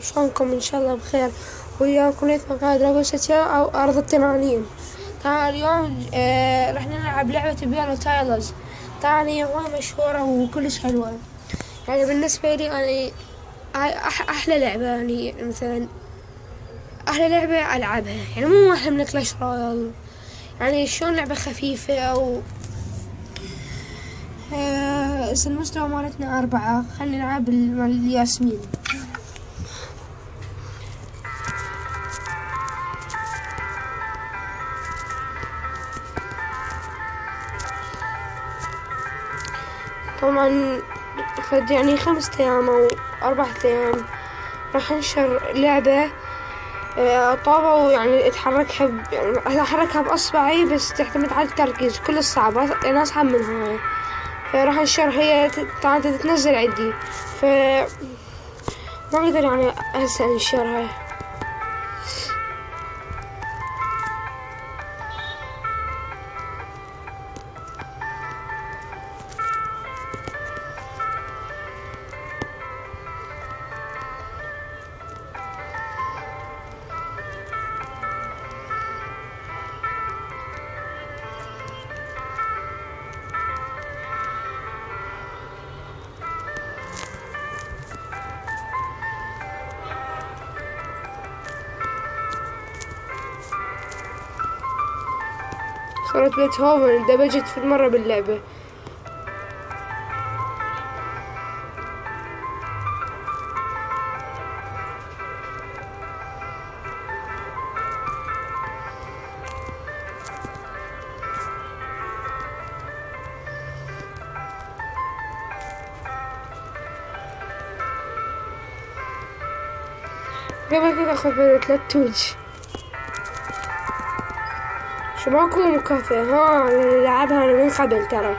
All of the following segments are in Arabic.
شلونكم؟ ان شاء الله بخير. وياكم ليث مقاعد دراغون او ارض التنانين. طبعا اليوم راح نلعب لعبة بيانو تايلرز. طبعا هي وايد مشهورة وكلش حلوة، يعني بالنسبة لي يعني احلى لعبة، يعني مثلا احلى لعبة العبها، يعني مو احلى من كلاش رويال، يعني شلون لعبة خفيفة. او المستوى مالتنا 4. خلينا نلعب مال الياسمين. طبعا يعني 5 أيام أو 4 أيام راح انشر لعبة طابة، يعني يعني أحركها بأصبعي، بس تعتمد على التركيز كل الصعبة، يعني أصعب من هاي. فراح انشر هي طبعا تتنزل عندي، ما أقدر يعني هسه انشرها. صارت بيتهوفن اندمجت في مرة باللعبة. قبل كده اخذ 3 توج. شو ماكو مكافأة؟ ها لعبها انا من قبل ترى.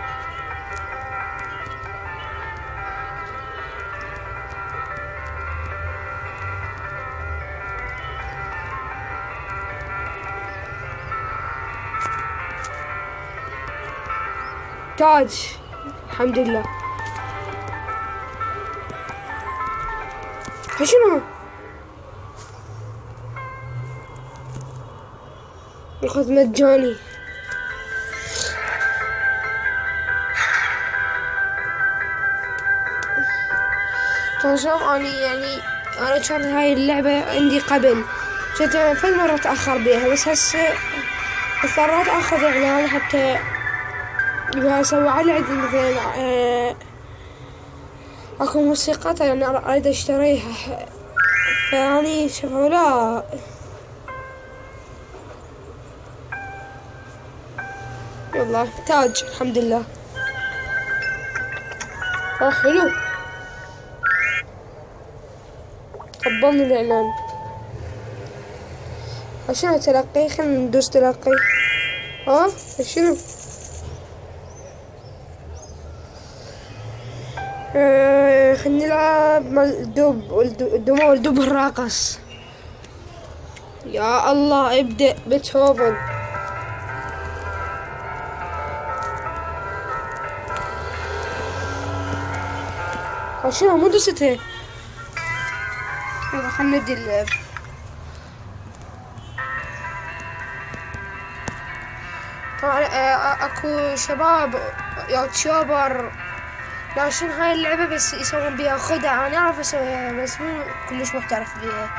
تاج الحمد لله. شنو؟ ياخذ مجاني. كان شوف أنا كان هاي اللعبة عندي قبل، كنت فل مرة أتأخر بيها، بس هسه اضطريت أخذ إعلان حتى إذا سوى علي عندي مثلا أكو موسيقى، يعني أريد أشتريها، فيعني شوفوا لا والله تاج الحمد لله. حلو، قبلني الإعلان. عشان أتلقي، خلينا ندوس تلقي. شنو؟ خلينا نلعب مال الدب الراقص. يا الله ابدأ بيتهوفن. شنو مو دوستها؟ يلا خلنا ندي اللعب. طبعا اكو شباب يوتيوبر ناشرين هاي اللعبة، بس يسوون بيها خدع. انا اعرف اسويها بس مو كلش محترف بيها.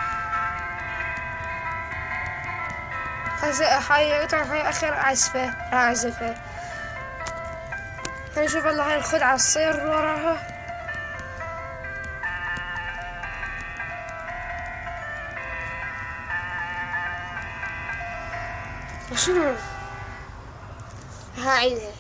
هاي اخر اعزفها. خلينا نشوف والله هاي الخدعة تصير وراها. شنو؟ هعيدها.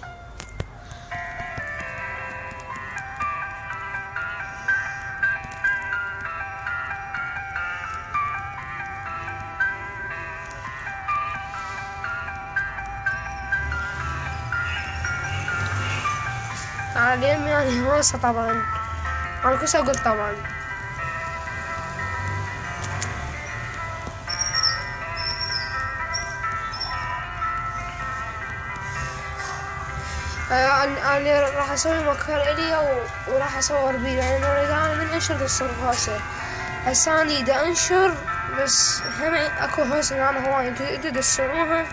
على يعني هوسة طبعا، انا كنت اقول طبعا. أنا راح أسوي مكان إلي وراح أصور بيه، لأن أنا من أنشر قصة هوسة. هسه أني دا أنشر، بس هم أكو هوسة أنا هواي انتو تسمعوها،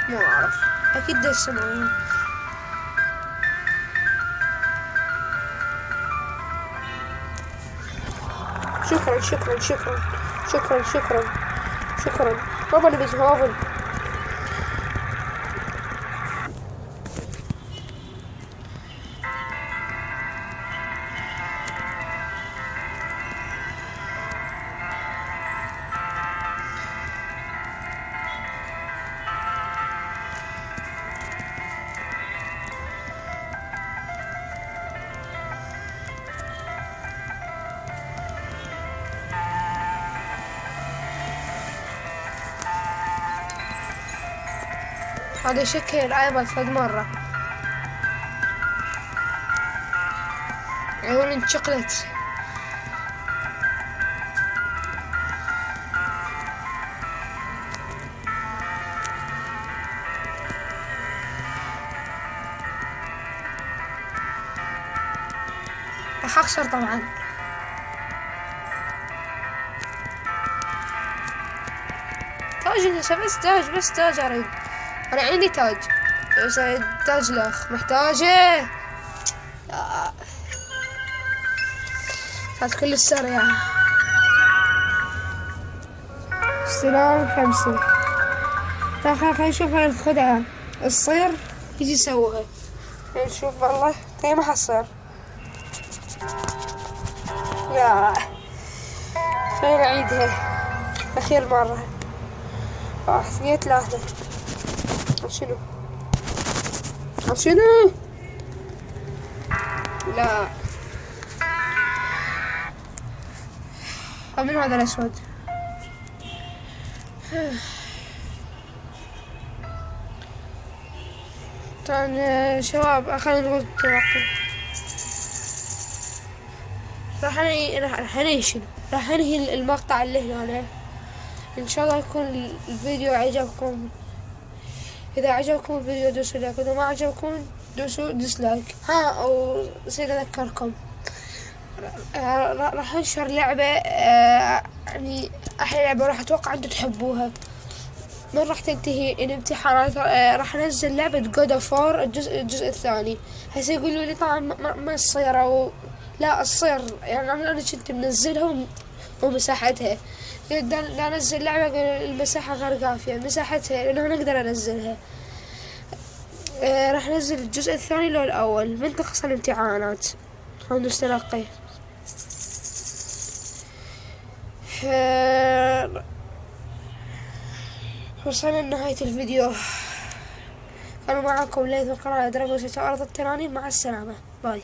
مو أعرف، أكيد دا تسمعوها. شكرا شكرا شكرا شكرا شكرا شكرا. بابا اللي بيتهاون. هذا شكل الآيباد فد مرة، عيون انشقلت. راح أخسر طبعا. تاج بس تاج، بس تاج أريد. أنا عندي تاج، بس تاج الأخ محتاجه. هاد كل السريع. استلام 5. خلينا نشوف هاي الخدعة تصير يجي يسويها. نشوف والله هي ما حتصير. لا خلينا نعيدها آخر مرة. 1 2 3. شنو؟ لا من هذا الأسود. طبعا شباب خلينا نقول راح ننهي المقطع اللي هنا. ان شاء الله يكون الفيديو عجبكم. اذا عجبكم الفيديو دوسوا لايك، واذا ما عجبكم دوسوا ديسلايك. ونسيت اذكركم راح انشر لعبة، يعني احلى لعبة راح اتوقع انتم تحبوها. من راح تنتهي الامتحانات راح انزل لعبة جود اوف وور الجزء الثاني. هسه يقولوا لي طبعا ما تصير، او لا تصير، يعني انا كنت منزلها ومساحتها. دا انزل لعبة المساحة غير كافية، مساحتها لانه انا اقدر انزلها. راح انزل الجزء الثاني لو الاول من تخلص الامتحانات. هندوس تلقي. وصلنا لنهاية الفيديو. كان معكم ليث من قناة دراجون أرض التنانين. مع السلامة، باي.